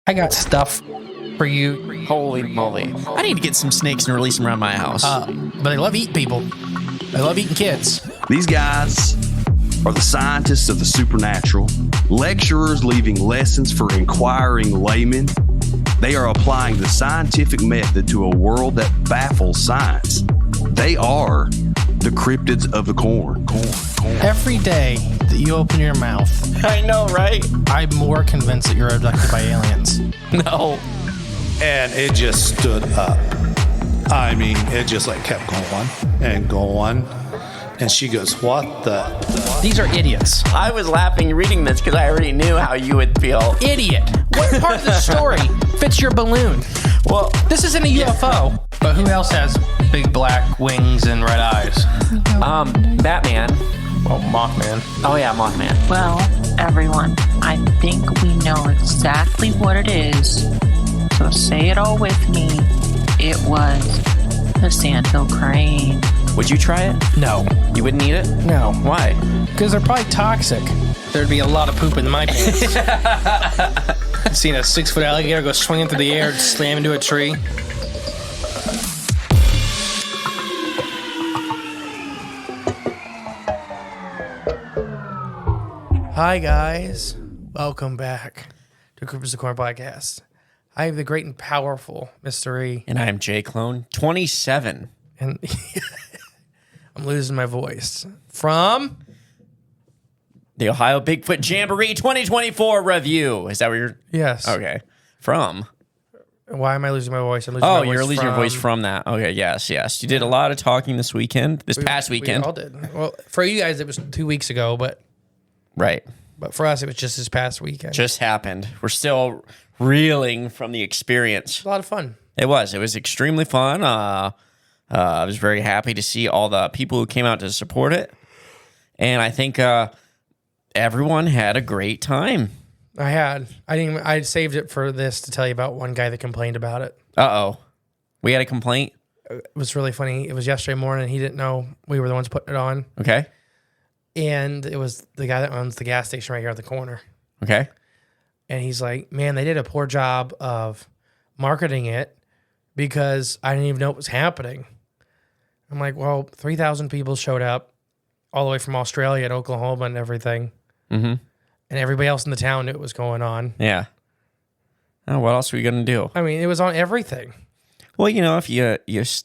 I got stuff for you. Holy moly. I need to get some snakes and release them around my house. But they love eating people. They love eating kids. These guys are the scientists of the supernatural, lecturers leaving lessons for inquiring laymen. They are applying the scientific method to a world that baffles science. They are the cryptids of the corn. Every day that you open your mouth, I know, right? I'm more convinced that you're abducted by aliens. No. And it just stood up. I mean, it just like kept going and going. And she goes, what the? These are idiots. I was laughing reading this because I already knew how you would feel. Idiot. What part of the story fits your balloon? Well, This isn't a UFO. But who else has big black wings and red eyes? Batman. Oh, Mothman. Oh, yeah, Mothman. Well, everyone, I think we know exactly what it is. So say it all with me. It was the sandhill crane. Would you try it? No. You wouldn't eat it? No. Why? Because they're probably toxic. There'd be a lot of poop in my pants. Seen a 6-foot alligator go swinging through the air and slam into a tree. Hi, guys. Welcome back to Cryptids of the Corn podcast. I have the great and powerful Mr. E. And I am J Clone 27. And I'm losing my voice. From The Ohio Bigfoot Jamboree 2024 review. Is that where you're? yes. Okay. From? Why am I losing my voice? I'm losing Oh, my voice you're losing your voice from that. Okay, yes. You did a lot of talking this past weekend. We all did. Well, for you guys, it was 2 weeks ago, but Right. for us, it was just this past weekend. Just happened. We're still reeling from the experience. a lot of fun. It was extremely fun. I was very happy to see all the people who came out to support it. And I think everyone had a great time. I saved it for this to tell you about one guy that complained about it. Uh-oh. We had a complaint? It was really funny. It was yesterday morning. He didn't know we were the ones putting it on. Okay. And it was the guy that owns the gas station right here at the corner. Okay. And he's like, man, they did a poor job of marketing it because I didn't even know it was happening. I'm like, well, 3,000 people showed up all the way from Australia and Oklahoma and everything. Mm-hmm. And everybody else in the town knew it was going on. Yeah. Oh, what else are we going to do? I mean, it was on everything. Well, if you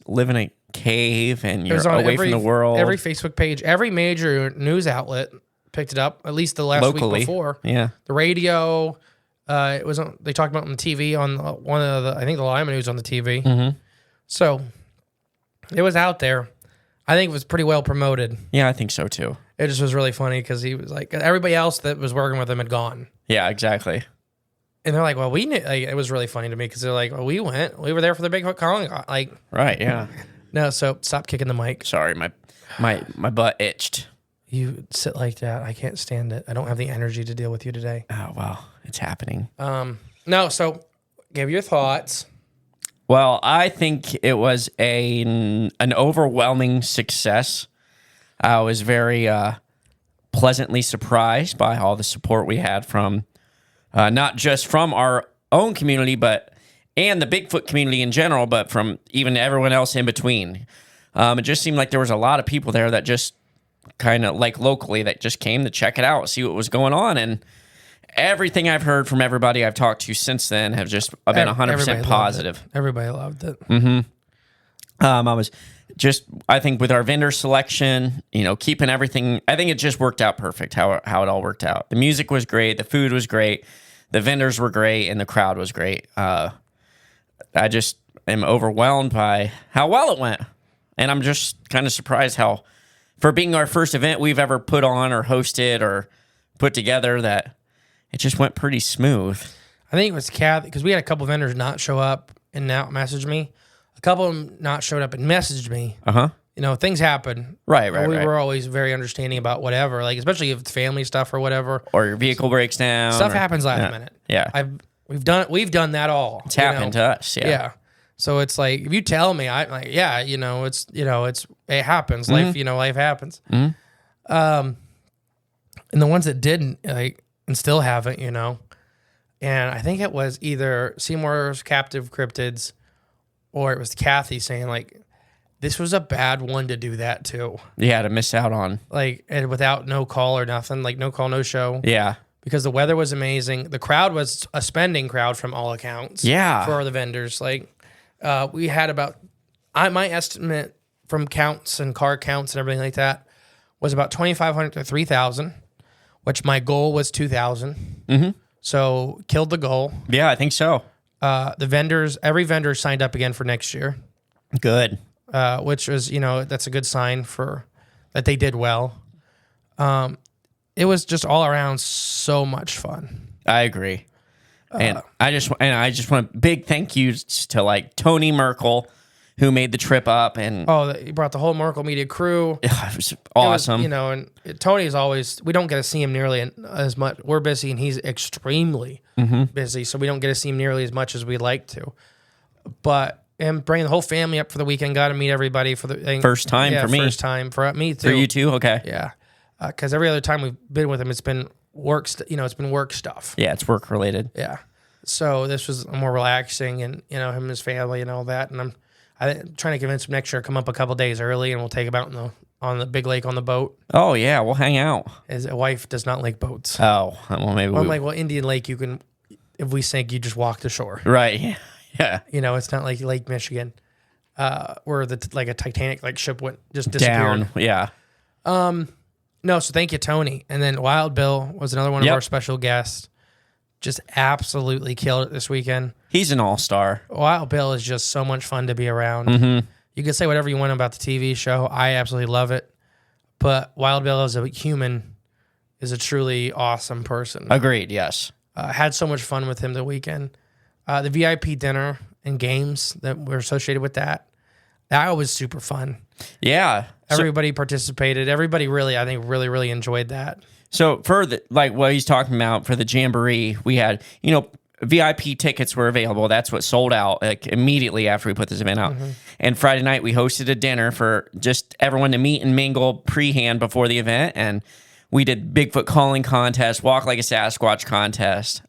live in a cave and It you're was on away from the world. Every Facebook page, every major news outlet picked it up, at least the last Locally. week before. Yeah. The radio, it was on, they talked about it on the TV on one of the, I think the Lyman News on the TV. Mm-hmm. So it was out there. I think it was pretty well promoted. Yeah, I think so too. It just was really funny because he was like, everybody else that was working with him had gone. Yeah, exactly. And they're like, well, we knew, like, it was really funny to me because they're like, well, we were there for the Bigfoot calling. Like, Right, yeah. no, so stop kicking the mic. Sorry, my butt itched. You sit like that. I can't stand it. I don't have the energy to deal with you today. Oh, wow. It's happening. No, so give your thoughts. Well, I think it was an overwhelming success. I was very pleasantly surprised by all the support we had from not just from our own community, and the Bigfoot community in general, but from even everyone else in between. It just seemed like there was a lot of people there that just kind of like locally that just came to check it out, see what was going on, and everything I've heard from everybody I've talked to since then have just been 100% positive. Everybody loved it. I think with our vendor selection, keeping everything, I think it just worked out perfect how it all worked out. The music was great, the food was great, the vendors were great, and the crowd was great. I just am overwhelmed by how well it went. And I'm just kind of surprised how, for being our first event we've ever put on or hosted or put together, that it just went pretty smooth. I think it was Kathy, because we had a couple vendors not show up and now message me. A couple of them not showed up and messaged me. Uh-huh. Things happen. Right. We were always very understanding about whatever, like especially if it's family stuff or whatever. Or your vehicle breaks down. Stuff happens last minute. Yeah. We've done that all. It's happened to us. Yeah. So it's like, if you tell me, I'm like, yeah, it happens. Life happens. Mm-hmm. And the ones that didn't, like, and still haven't, And I think it was either Seymour's Captive Cryptids or it was Kathy saying, like, this was a bad one to do that to. Yeah, to miss out on. Like, and without no call or nothing, like no call, no show. Yeah. Because the weather was amazing. The crowd was a spending crowd from all accounts. Yeah. For the vendors. Like, we had about, my estimate from counts and car counts and everything like that was about 2,500 to 3,000, which my goal was 2,000. Mm-hmm. So killed the goal. Yeah, I think so. The vendors, every vendor signed up again for next year. Good. Which was, that's a good sign for that they did well. It was just all around so much fun. I agree. And I just want big thank yous to like Tony Merkel, who made the trip up, and he brought the whole Merkel Media crew. it was awesome. It was, and Tony's always, we don't get to see him nearly as much. We're busy and he's extremely busy, so we don't get to see him nearly as much as we'd like to. But and bringing the whole family up for the weekend, got to meet everybody for the first time for me. First time for me too. For you too, okay. Yeah, because every other time we've been with him, it's been work. It's been work stuff. Yeah, it's work related. Yeah, so this was more relaxing, and him and his family and all that. And I'm trying to convince him next year to come up a couple days early, and we'll take him out on the big lake on the boat. Oh yeah, we'll hang out. His wife does not like boats. Oh, well maybe. I'm like, well, Indian Lake, you can, if we sink, you just walk to shore. Right. Yeah. It's not like Lake Michigan, where like a Titanic ship went just disappeared. Down. Yeah. No, so thank you, Tony. And then Wild Bill was another one of our special guests. Just absolutely killed it this weekend. He's an all-star. Wild Bill is just so much fun to be around. Mm-hmm. You can say whatever you want about the TV show. I absolutely love it. But Wild Bill as a human is a truly awesome person. Agreed, yes. Had so much fun with him the weekend. The VIP dinner and games that were associated with that was super fun. Yeah. Everybody participated. Everybody really, I think, really enjoyed that. So for what he's talking about for the Jamboree, we had, VIP tickets were available. That's what sold out immediately after we put this event out. Mm-hmm. And Friday night we hosted a dinner for just everyone to meet and mingle pre-hand before the event. And we did Bigfoot calling contest, walk like a Sasquatch contest.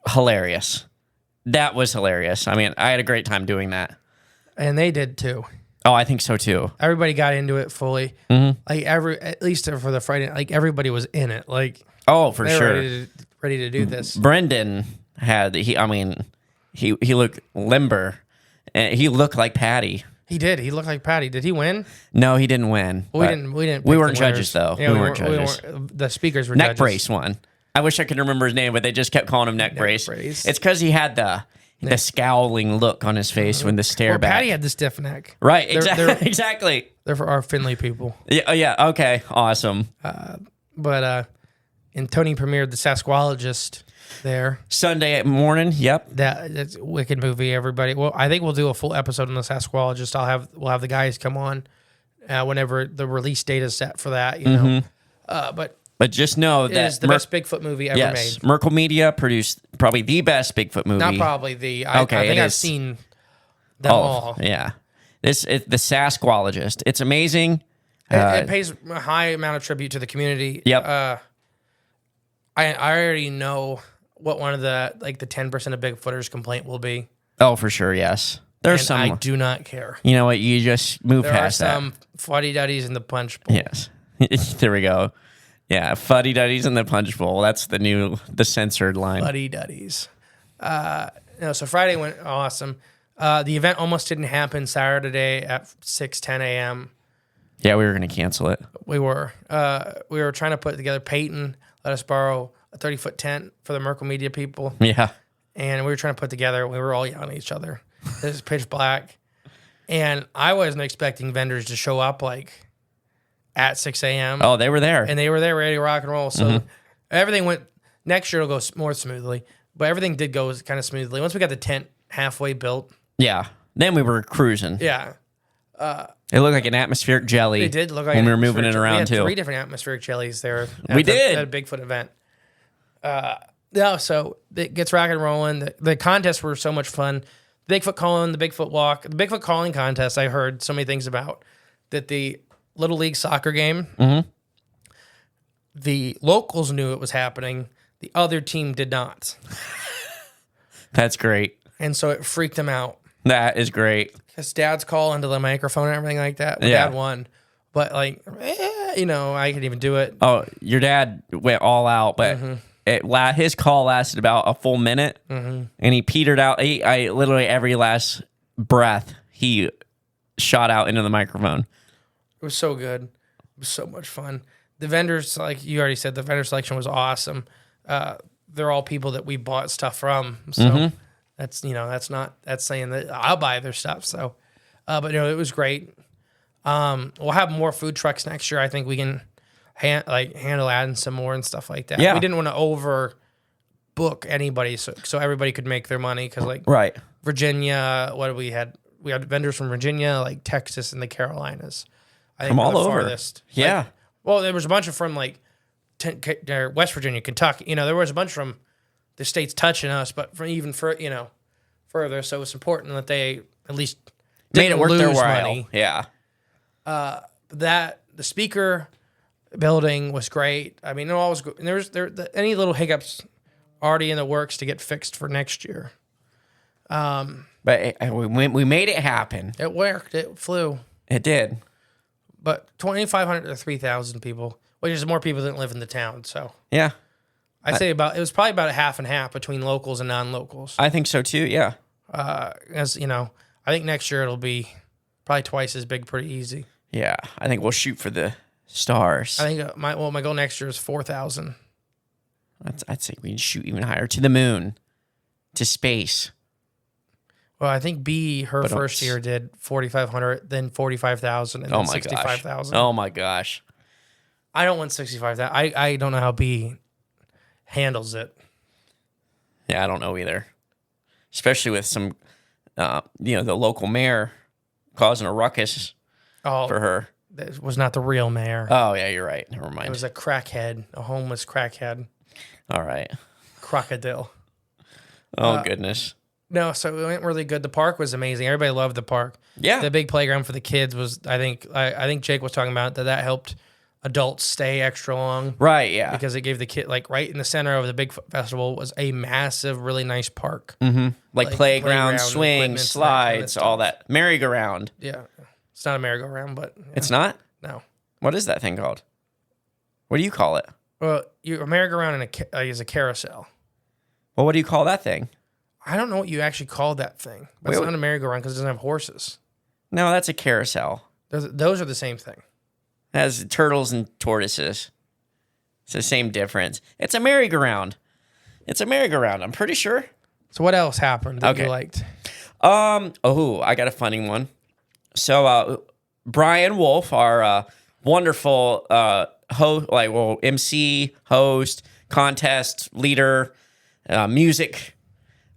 Hilarious. That was hilarious. I mean, I had a great time doing that. And they did too. Oh, I think so too. Everybody got into it fully. Mm-hmm. At least for the Friday, everybody was in it. For sure. Ready to do this. Brendan he looked limber. And he looked like Patty. He did. He looked like Patty. Did he win? No, he didn't win. We didn't. We weren't judges though. Yeah, we weren't judges. The speakers were Neck judges. Brace won. I wish I could remember his name, but they just kept calling him Neck Brace. It's because he had the scowling look on his face when the stare back. Patty had the stiff neck. Right, exactly. They're for our Finley people. Yeah, okay, awesome. And Tony premiered The Sasquatchologist there. Sunday morning, yep. That's a wicked movie, everybody. Well, I think we'll do a full episode on The Sasquatchologist. We'll have the guys come on whenever the release date is set for that, But just know that it is the best Bigfoot movie ever made. Merkel Media produced probably the best Bigfoot movie. Not probably I think I've seen them all. Yeah. It's the Sasquatchologist. It's amazing. It pays a high amount of tribute to the community. Yep. I already know what one of the 10% of Bigfooters complaint will be. Oh, for sure, yes. There's some. I do not care. You know what? You just move past that. There are some fuddy-duddies in the punch bowl. Yes. There we go. Yeah, fuddy-duddies in the punch bowl. That's the censored line. Fuddy-duddies. So Friday went awesome. The event almost didn't happen Saturday at 10 a.m. Yeah, we were going to cancel it. We were trying to put together. Peyton let us borrow a 30-foot tent for the Merkel Media people. Yeah. And we were trying to put together. We were all yelling at each other. It was pitch black. And I wasn't expecting vendors to show up at 6 a.m. Oh, they were there. And they were there ready to rock and roll. So everything went, next year it'll go more smoothly. But everything did go kind of smoothly. Once we got the tent halfway built. Yeah. Then we were cruising. Yeah. It looked like an atmospheric jelly. It did look like when we were moving it around too. We had 3 different atmospheric jellies there. We did. At a Bigfoot event. So it gets rock and rolling. The contests were so much fun. The Bigfoot calling, the Bigfoot walk, the Bigfoot calling contest. I heard so many things about that. The Little League soccer game. Mm-hmm. The locals knew it was happening. The other team did not. That's great. And so it freaked him out. That is great. His dad's call into the microphone and everything like that. My Yeah. dad won. But I could even do it. Oh, your dad went all out, but his call lasted about a full minute, and he petered out. I literally every last breath he shot out into the microphone. It was so good. It was so much fun. The vendors, like you already said, the vendor selection was awesome. They're all people that we bought stuff from. So that's saying that I'll buy their stuff. So, but it was great. We'll have more food trucks next year. I think we can handle adding some more and stuff like that. Yeah. We didn't want to over book anybody so everybody could make their money. Cause Right. Virginia, we had vendors from Virginia, like Texas and the Carolinas. I think From all the over. farthest. Yeah. Well, there was a bunch of from West Virginia, Kentucky. There was a bunch from the states touching us, but from even further. So it's important that they at least Made it worth their lose while. money. Yeah. That the speaker building was great. I mean, it all was good. And any little hiccups already in the works to get fixed for next year. But we made it happen. It worked. It flew. It did. But 2,500 to 3,000 people, which is more people than live in the town. So Yeah. I'd say it was probably about a half and half between locals and non-locals. I think so too. Yeah. As I think next year it'll be probably twice as big, pretty easy. Yeah. I think we'll shoot for the stars. I think my goal next year is 4,000. I'd say we can shoot even higher to the moon, to space. Well, I think her But first year did 4,500, then 45,000, and then 65,000. Oh my gosh. I don't want 65,000. I don't know how B handles it. Yeah, I don't know either. Especially with some, the local mayor causing a ruckus for her. That was not the real mayor. Oh yeah, you're right. Never mind. It was a crackhead, a homeless crackhead, All right. crocodile. Oh goodness. No, so it went really good. The park was amazing. Everybody loved the park. Yeah. The big playground for the kids was, I think Jake was talking about that helped adults stay extra long. Right. Yeah. Because it gave the kid, right in the center of the Bigfoot Festival was a massive, really nice park. Like playground, playground swings, equipment, that kind of slides, all stuff. that merry-go-round. Yeah. It's not a merry-go-round, but. Yeah. It's not. No. What is that thing called? What do you call it? Well, a merry-go-round is a carousel. Well, what do you call that thing? I don't know what you actually call that thing. But Wait, it's not a merry-go-round because it doesn't have horses. No, that's a carousel. Those are the same thing. It has turtles and tortoises. It's the same difference. It's a merry-go-round. It's a merry-go-round, I'm pretty sure. So what else happened that you Okay. liked? I got a funny one. So Brian Wolf, our wonderful MC, host, contest leader, music,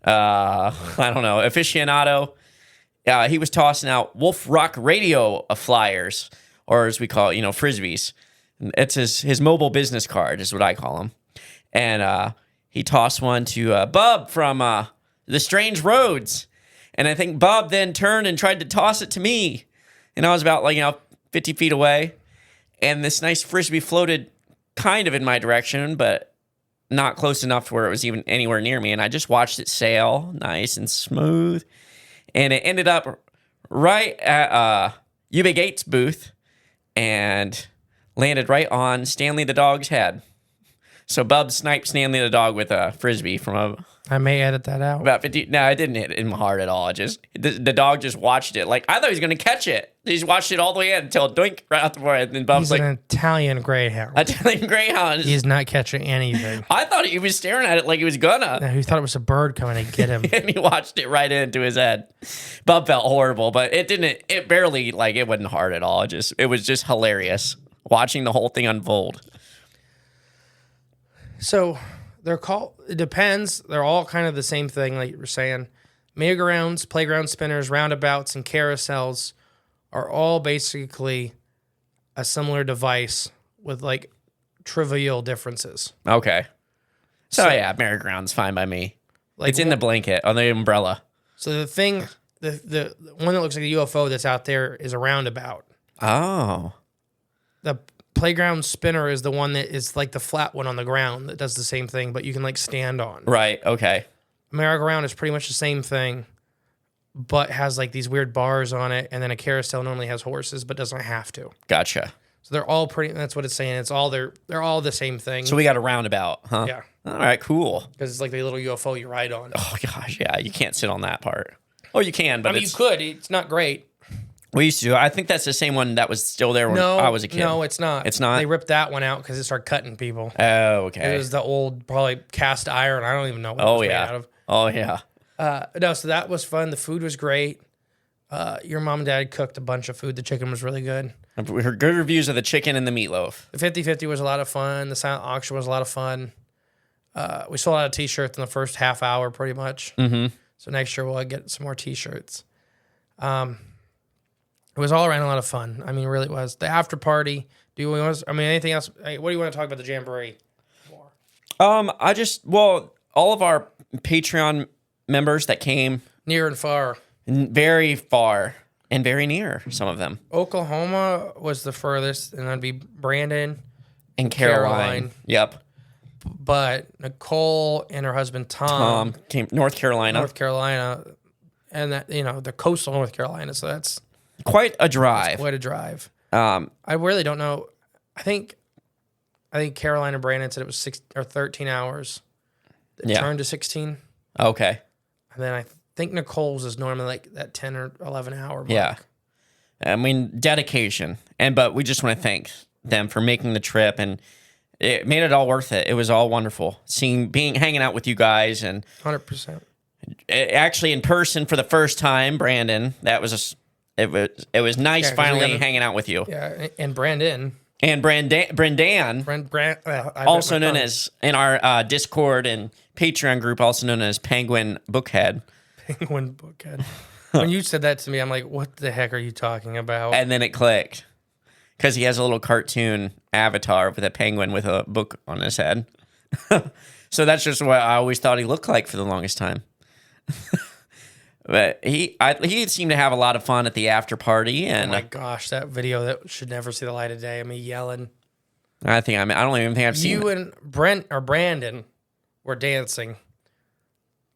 I don't know, aficionado. He was tossing out Wolf Rock Radio flyers, or as we call it, frisbees. It's his mobile business card is what I call them. And he tossed one to Bub from The Strange Roads. And I think Bub then turned and tried to toss it to me. And I was about 50 feet away. And this nice frisbee floated kind of in my direction, but not close enough to where it was even anywhere near me. And I just watched it sail nice and smooth. And it ended up right at Yuba Gates' booth and landed right on Stanley the dog's head. So Bub sniped Stanley the dog with a frisbee from I may edit that out. about 50. No, I didn't hit him hard at all. The dog just watched it. Like, I thought he was going to catch it. He just watched it all the way in until doink right out the forehead. And then Bub's He's like, an Italian greyhound. Italian greyhound. He's not catching anything. I thought he was staring at it like he was gonna. No, he thought it was a bird coming to get him. And he watched it right into his head. Bub felt horrible, but it barely, it wasn't hard at all. It was just hilarious watching the whole thing unfold. So it depends. They're all kind of the same thing, like you were saying. Merry-go-rounds, playground spinners, roundabouts, and carousels are all basically a similar device with trivial differences. Okay. So So- yeah, merry-go-round's fine by me. It's in one- the blanket on the umbrella. So the thing, the one that looks like a UFO that's out there is a roundabout. Oh. The Playground spinner is the one that is like the flat one on the ground that does the same thing, but you can like stand on. Right. Okay. Merry-go-round is pretty much the same thing, but has like these weird bars on it, and then a carousel normally has horses, but doesn't have to. Gotcha. So they're all pretty. That's what it's saying. It's all they're all the same thing. So we got a roundabout, huh? Yeah. All right. Cool. Because it's like the little UFO you ride on. Oh gosh, yeah. You can't sit on that part. Oh, you can, but I mean, you could. It's not great. We used to. I think that's the same one that was still there when I was a kid. No, it's not. It's not? They ripped that one out because it started cutting people. Oh, okay. It was the old, probably cast iron. I don't even know what it Oh was made yeah. out of. Oh yeah. No, so that was fun. The food was great. Your mom and dad cooked a bunch of food. The chicken was really good. We heard good reviews of the chicken and the meatloaf. The 50-50 was a lot of fun. The silent auction was a lot of fun. We sold out of T-shirts in the first half hour, pretty much. Mm-hmm. So next year we'll get some more T-shirts. It was all around a lot of fun. I mean, it really was. The after party. Anything else? What do you want to talk about the Jamboree more? All of our Patreon members that came Near and far. very far and very near, some of them. Oklahoma was the furthest, and that'd be Brandon And Caroline. Yep. But Nicole and her husband Tom Came North Carolina. North Carolina, and that the coastal North Carolina. So that's Quite a drive. quite a drive. I really don't know. I think Caroline and Brandon said it was 6 or 13 hours. It Yeah. turned to 16, Okay. and then I think Nicole's is normally like that 10 or 11 hour mark. Yeah. I mean, dedication. But we just want to thank them for making the trip, and it made it all worth it. It was all wonderful. Hanging out with you guys, and 100%. actually in person for the first time, Brandon, it was nice 'cause we finally gotta- hanging out with you. Yeah, and Brandon. And Brendan, also known as in our Discord and Patreon group, also known as Penguin Bookhead. Penguin Bookhead. When you said that to me, I'm like, what the heck are you talking about? And then it clicked because he has a little cartoon avatar with a penguin with a book on his head. So that's just what I always thought he looked like for the longest time. But he seemed to have a lot of fun at the after party, and Oh my gosh, that video that should never see the light of day. I mean, yelling. I don't even think I've seen You it. and Brandon were dancing,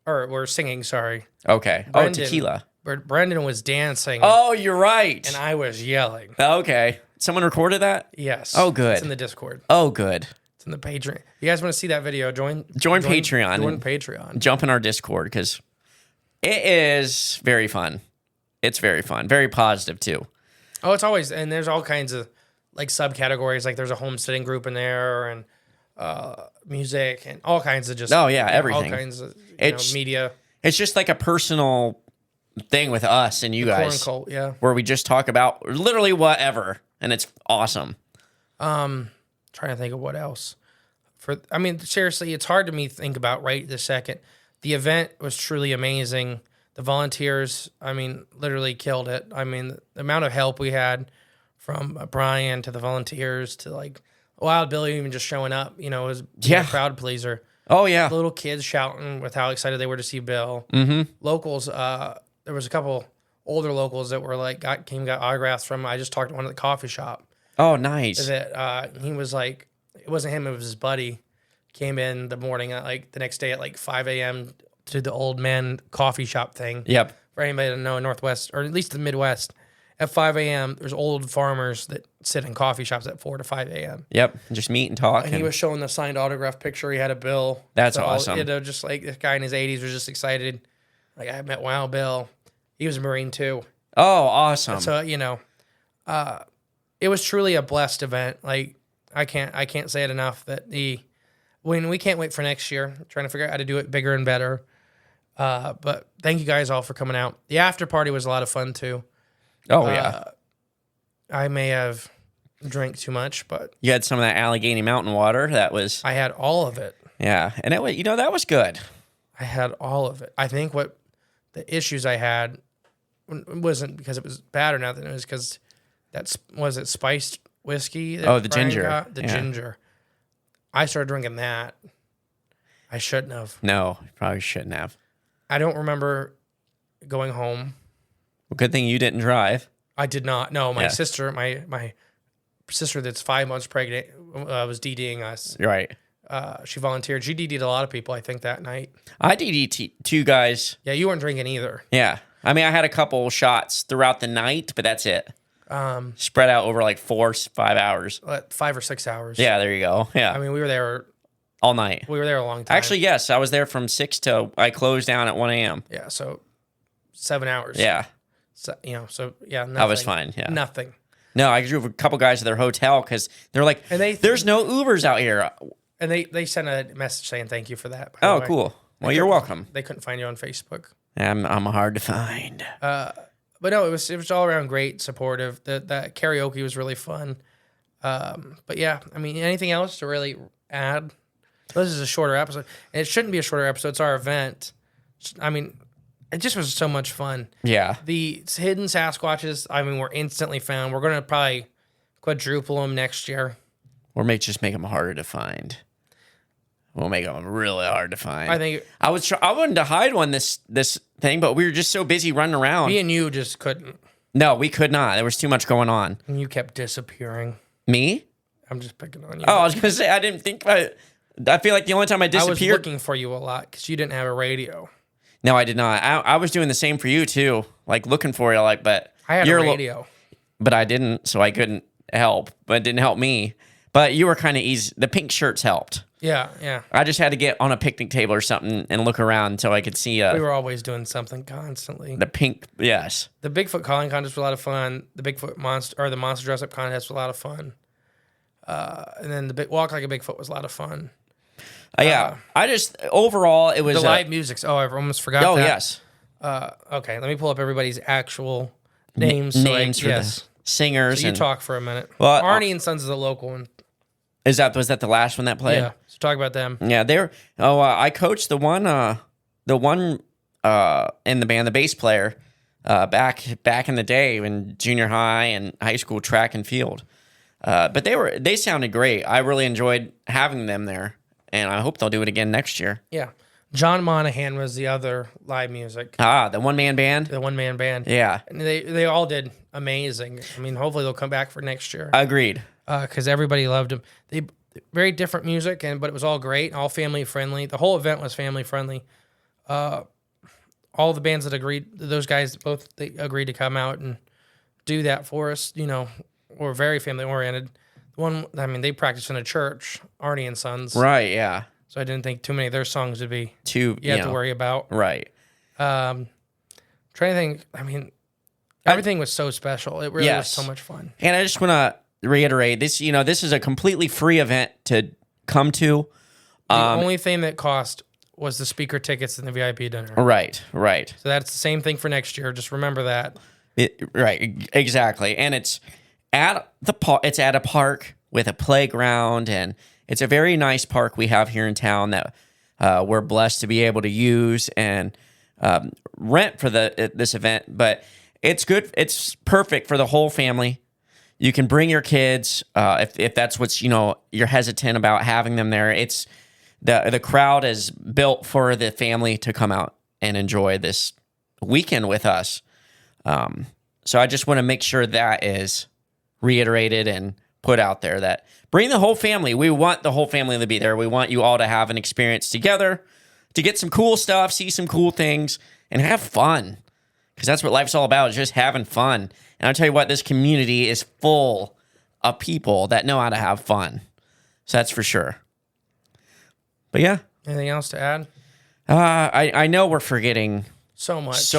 or were singing. Sorry, Okay. Brendan. Tequila. Brendan was dancing. Oh, you're right. And I was yelling. Okay. Someone recorded that? Yes. Oh, good. It's in the Discord. Oh, good. It's in the Patreon. You guys want to see that video? Join Patreon. Join Patreon. Jump in our Discord because it is very fun. It's very fun. Very positive, too. Oh, it's always, and there's all kinds of like subcategories. Like there's a homesteading group in there, and music, and all kinds of just everything. All kinds of It's- media. It's just like a personal thing with us and you guys. Corn cult, yeah. Where we just talk about literally whatever, and it's awesome. Trying to think of what else. Seriously, it's hard to me think about right this second. The event was truly amazing. The volunteers, literally killed it. The amount of help we had from Brian to the volunteers to like Wild Billy even just showing up, was a crowd pleaser. Oh, yeah. Little kids shouting with how excited they were to see Bill. Mm-hmm. Locals, there was a couple older locals that were like, got autographs from. I just talked to one at the coffee shop. Oh, nice. That he was like, it wasn't him, it was his buddy. Came in the morning, the next day at 5 a.m. to the old man coffee shop thing. Yep. For anybody to know, Northwest, or at least the Midwest, at 5 a.m., there's old farmers that sit in coffee shops at 4 to 5 a.m. Yep. Just meet and talk. And he was showing the signed autograph picture. He had a Bill. That's awesome. Just like this guy in his 80s was just excited. Like, I met Wild Bill. He was a Marine too. Oh, awesome. So, it was truly a blessed event. Like, I can't say it enough that we can't wait for next year. Trying to figure out how to do it bigger and better. But thank you guys all for coming out. The after party was a lot of fun too. Oh, yeah. I may have drank too much, but You had some of that Allegheny Mountain water. That was, I had all of it. yeah. And it was, that was good. I had all of it. I think what the issues I had wasn't because it was bad or nothing. It was because was it spiced whiskey? That Oh, the Brian ginger. got? The Yeah. ginger. I started drinking that. I shouldn't have. No, you probably shouldn't have. I don't remember going home. Well, good thing you didn't drive. I did not. No, my Yeah. sister, my sister that's 5 months pregnant was DDing us. Right. She volunteered. She DD'd a lot of people, I think, that night. I DD'd 2 guys. Yeah, you weren't drinking either. Yeah. I mean, I had a couple shots throughout the night, but that's it. Spread out over like 4-5 hours. 5 or 6 hours. Yeah, there you go. Yeah. I mean, we were there all night. We were there a long time. Actually, yes. I was there from 6 to I closed down at 1 a.m. Yeah, so 7 hours. Yeah. So, yeah, nothing. That was fine. Yeah. Nothing. No, I drove a couple guys to their hotel because they're like, there's no Ubers out here. And they sent a message saying thank you for that. Oh, cool. Well, you're welcome. They couldn't find you on Facebook. I'm hard to find. But no, it was all around great, supportive. The karaoke was really fun. But yeah, I mean, anything else to really add? This is a shorter episode, and it shouldn't be a shorter episode. It's our event. I mean, it just was so much fun. Yeah. The hidden Sasquatches, I mean, were instantly found. We're going to probably quadruple them next year. Or just make them harder to find. We'll make them really hard to find. I think I wanted to hide one this thing, but we were just so busy running around. me and you just couldn't. No, we could not. There was too much going on. And you kept disappearing. Me? I'm just picking on you. Oh, I was gonna say I didn't think about it. I feel like the only time I disappeared. I was looking for you a lot because you didn't have a radio. No, I did not. I was doing the same for you too, like looking for you, like. But I had a radio, but I didn't, so I couldn't help. But it didn't help me. But you were kind of easy. The pink shirts helped. Yeah. I just had to get on a picnic table or something and look around until I could see. We were always doing something constantly. The pink, yes. The Bigfoot calling contest was a lot of fun. The Bigfoot the monster dress up contest was a lot of fun. And then the walk like a Bigfoot was a lot of fun. Yeah, I just overall it was the live music. Oh, I almost forgot. Oh that. yes. Okay, let me pull up everybody's actual names. Names for the singers. So you talk for a minute. Well, Arnie and Sons is the local one. Was that the last one that played? Yeah. So talk about them. Yeah, they're. I coached the one in the band, the bass player, back in the day in junior high and high school track and field. But they sounded great. I really enjoyed having them there, and I hope they'll do it again next year. Yeah. John Monahan was the other live music. The one-man band? The one-man band. Yeah. And they all did amazing. I mean, hopefully they'll come back for next year. Agreed. Because everybody loved them. They very different music, but it was all great, all family-friendly. The whole event was family-friendly. All the bands that agreed, those guys, they agreed to come out and do that for us, were very family-oriented. They practiced in a church, Arnie and Sons. Right, yeah. So I didn't think too many of their songs would be you have to worry about. Right. Trying to think, everything was so special. It really was so much fun. And I just want to reiterate, this is a completely free event to come to. The only thing that cost was the speaker tickets and the VIP dinner. Right. So that's the same thing for next year. Just remember that. Right, exactly. And it's at a park with a playground, and it's a very nice park we have here in town that we're blessed to be able to use and rent for this event. But it's good. It's perfect for the whole family. You can bring your kids if that's what's you're hesitant about having them there. It's the crowd is built for the family to come out and enjoy this weekend with us. So I just want to make sure that is reiterated and put out there that bring the whole family. We want the whole family to be there. We want you all to have an experience together, to get some cool stuff, see some cool things, and have fun. Because that's what life's all about, is just having fun. And I'll tell you what, this community is full of people that know how to have fun. So that's for sure. But yeah. Anything else to add? I know we're forgetting so much.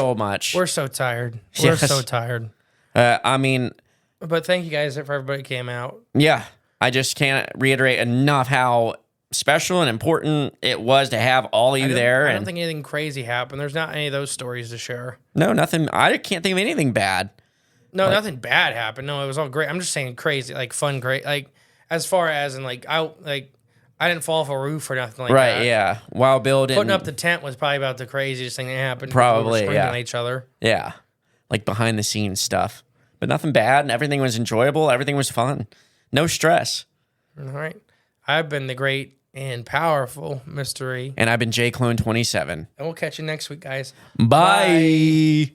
We're so tired. We're so tired. But thank you guys for everybody who came out. Yeah. I just can't reiterate enough how special and important it was to have all of you there. I don't think anything crazy happened. There's not any of those stories to share. No, nothing. I can't think of anything bad. No, nothing bad happened. No, it was all great. I'm just saying crazy, like fun, great. Like as far as I didn't fall off a roof or nothing like that. Right, yeah. While building. Putting up the tent was probably about the craziest thing that happened. Probably, we were screaming at each other. Yeah. Like behind the scenes stuff. But nothing bad, and everything was enjoyable. Everything was fun. No stress. All right. I've been the great and powerful Mystery. And I've been JClone27. And we'll catch you next week, guys. Bye.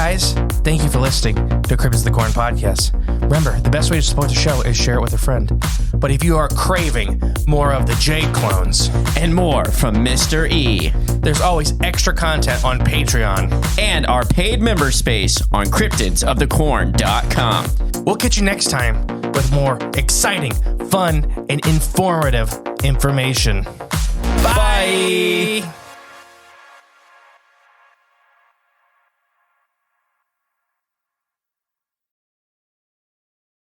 guys, thank you for listening to Cryptids of the Corn podcast. Remember, the best way to support the show is share it with a friend. But if you are craving more of the Jade clones and more from Mr. E, there's always extra content on Patreon and our paid member space on cryptidsofthecorn.com. We'll catch you next time with more exciting, fun, and informative information. Bye.